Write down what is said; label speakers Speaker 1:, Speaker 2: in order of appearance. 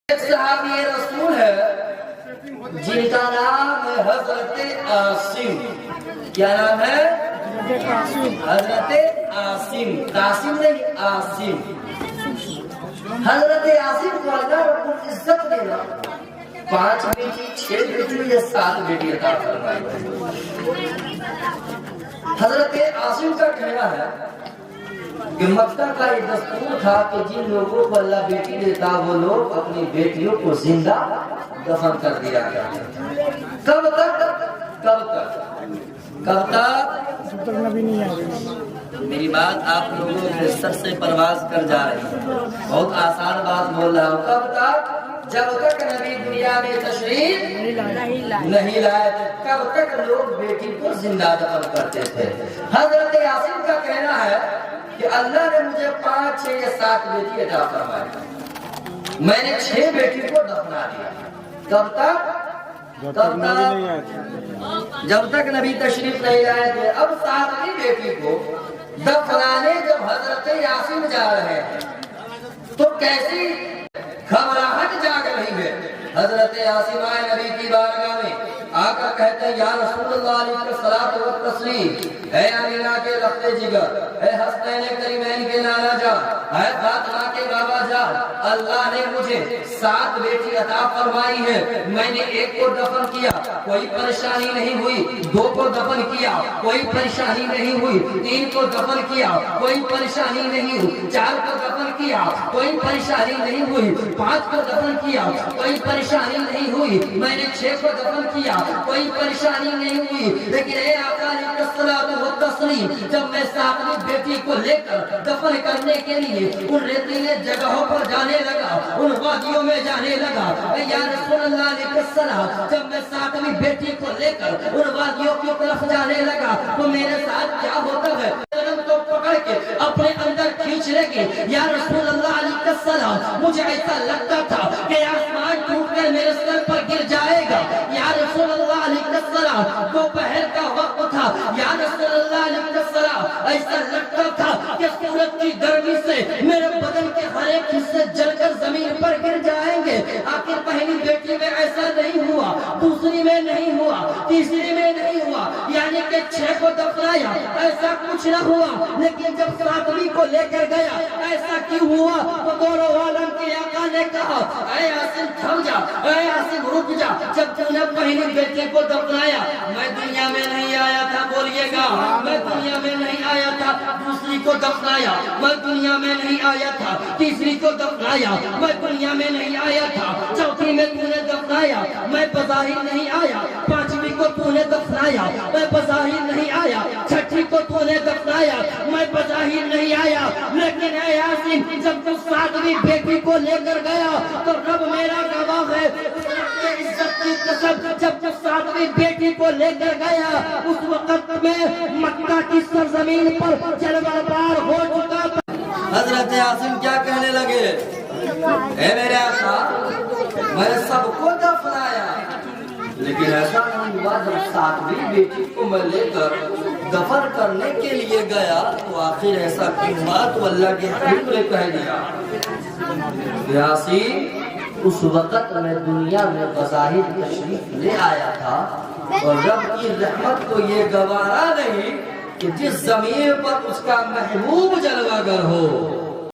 Speaker 1: ایک صحابی رسول ہے جن کا نام ہے حضرت عاصم. کیا نام ہے؟ حضرت عاصم. قاسم نہیں، عاصم. حضرت عاصم کو اللہ رب العزت نے 5 بیٹی 6 بیٹی یا 7 بیٹی عطا فرمائی. حضرت عاصم کا کہنا ہے کہ مکہ کا یہ دستور تھا کہ جن لوگوں کو اللہ بیٹی دیتا وہ لوگ اپنی بیٹیوں کو زندہ دفن کر دیا کرتے. کب تک؟ کب تک؟ کب تک؟
Speaker 2: جب تک نبی نہیں آ گئے.
Speaker 1: میری بات آپ لوگوں کے سر سے پرواز کر جا رہی ہے. بہت آسان بات بول رہا ہوں. کب تک؟ جب تک نبی دنیا میں تشریف نہیں لائے تھے کب تک لوگ بیٹی کو زندہ دفن کرتے تھے. حضرت عاصم کا کہنا ہے کہ اللہ نے مجھے 5 6 یا 7 بیٹی عطا فرمائی. میں نے 6 بیٹی کو دفنا دیا. کب تک؟ کب تک؟ جب تک نبی تشریف نہیں لائے تھے. اب 7ویں بیٹی کو دفنانے جب حضرت عاصم جا رہے ہیں تو کیسی گھبراہٹ جاگ رہی ہے. حضرت عاصم آئے نبی کی بارگاہ میں آ کر کہتے ہیں یا رسول اللہ علیہ الصلوۃ والتسلیم، اے امینہ کے رفتے جگر، اے حسنین کریمین کے نانا جان، اے فاطمہ کے بابا جان، اللہ نے مجھے 7 بیٹی عطا فرمائی ہے. میں نے 1 کو دفن کیا کوئی پریشانی نہیں ہوئی، 2 کو دفن کیا کوئی پریشانی نہیں ہوئی، 3 کو دفن کیا کوئی پریشانی نہیں ہوئی، 4 کو دفن کیا کوئی پریشانی نہیں ہوئی، 5 کو دفن کیا کوئی پریشانی نہیں ہوئی، میں نے 6 کو دفن کیا کوئی پریشانی نہیں ہوئی. لیکن اے آقا علیہ الصلوۃ والتسلیم جب میں 7ویں بیٹی کو لے کر دفن کرنے کے لیے ان ریتیلے جگہوں پر جانے لگا، ان وادیوں میں جانے لگا، اے یا رسول اللہ علیہ السلام جب میں 7ویں بیٹی کو لے کر ان وادیوں کی طرف جانے لگا تو میرے ساتھ کیا ہوتا ہے؟ تو پکڑ کے اپنے اندر کھینچ لگے. یا رسول اللہ علیہ السلام مجھے ایسا لگتا تھا کہ آسمان ٹوٹ کر میرے سر پر گر جائے گا. یا رسول اللہ علیہ السلام دوپہر کا وقت تھا. یا رسول اللہ علیہ السلام ایسا لگتا تھا کہ سورج کی گرمی سے میرے بدن کے ہر ایک حصے جل کر زمین پر گر جائیں گے. آخر پہلی بیٹی میں ایسا نہیں ہوا، دوسری میں نہیں ہوا، تیسری میں نہیں ہوا، یعنی کہ 6 کو دفنایا ایسا کچھ نہ ہوا. لیکن جب 7ویں کو لے کر گیا ایسا کیوں ہوا؟ تو دونوں عالم کے آقا نے کہا اے عاصم تھم جا، اے عاصم رک جا. جب تو نے پہلی بیٹی کو دفنایا میں دنیا میں نہیں آیا تھا، بولیے گا میں دنیا میں نہیں آیا تھا. دوسری کو دفنایا میں دنیا میں نہیں آیا تھا. تیسری کو دفنایا میں دنیا میں نہیں آیا تھا. چوتھی میں تو نے دفنایا میں بظاہر نہیں آیا. 5ویں کو تو نے دفنایا میں بظاہر نہیں آیا. 6ٹھی کو تو نے دفنایا میں بظاہر نہیں آیا. لیکن اے عاصم جب تو 7ویں بیٹی کو لے کر گیا تو رب میرا گواہ ہے عزت کی قسم جب تو 7ویں بیٹی کو لے کر گیا اس وقت میں مکہ کی سرزمین پر جلوہ بار ہو چکا. حضرت عاصم کیا کہنے لگے؟ اے میرے آقا میں نے سب کو دفنایا لیکن ایسا نہیں ہوا. جب 7ویں بیٹی کو میں لے کر دفن کرنے کے لیے گیا تو آخر ایسا کیوں ہوا؟ تو اللہ کے حبیب نے کہہ دیا یاسین اس وقت میں دنیا میں بظاہر تشریف لے آیا تھا اور رب کی رحمت کو یہ گوارا نہیں کہ جس زمین پر اس کا محبوب جلوہ گر ہو